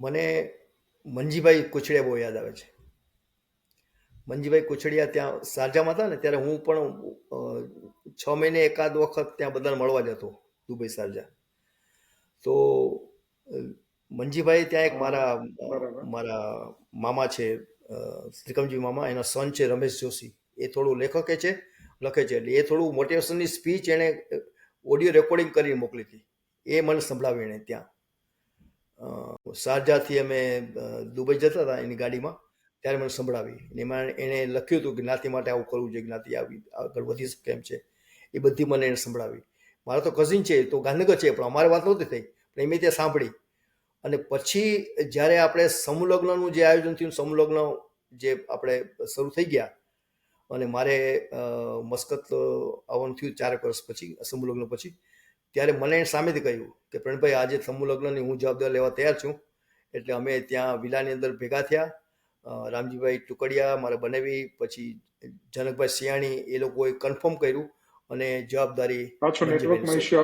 મને મંજીભાઈ કુચડિયા બહુ યાદ આવે છે. મંજીભાઈ કુચડિયા ત્યાં શારજામાં હતા ને ત્યારે હું પણ 6 મહિને એકાદ વખત ત્યાં બધાને મળવા જતો, દુબઈ શારજા. તો મંજીભાઈ ત્યાં એક મારા મારા મામા છે, ત્રિકમજી મામા, એના સન છે રમેશ જોશી. એ થોડું લેખકે છે, લખે છે. એટલે એ થોડું મોટિવેશનની સ્પીચ એણે ઓડિયો રેકોર્ડિંગ કરીને મોકલી હતી. એ મને સંભળાવી એણે ત્યાં. શારજાથી અમે દુબઈ જતા હતા એની ગાડીમાં, ત્યારે મને સંભળાવી. એમાં એણે લખ્યું હતું કે જ્ઞાતિ માટે આવું કરવું જોઈએ, જ્ઞાતિ આવી આગળ વધી શકે એમ છે. એ બધી મને એને સંભળાવી. મારો તો કઝિન છે, તો ગાંધીનગર છે, પણ અમારે વાત નહોતી થઈ, પણ એમ ત્યાં સાંભળી. અને પછી જ્યારે આપણે સમૂહ લગ્નનું જે આયોજન થયું, સમૂહ લગ્ન જે આપણે શરૂ થઈ ગયા, અને મારે મસ્કત આવવાનું થયું 4 વર્ષ પછી, સમૂહ લગ્ન પછી, ત્યારે મને સામેથી કહ્યું કે પ્રણભાઈ, આજે સમૂહ લગ્નની હું જવાબદારી લેવા તૈયાર છું. એટલે અમે ત્યાં વિલાની અંદર ભેગા થયા. રામજીભાઈ ટુકડિયા મારે બનાવી, પછી જનકભાઈ સિયાણી, એ લોકોએ કન્ફર્મ કર્યું અને જવાબદારી મંજીભાઈને સોંપી.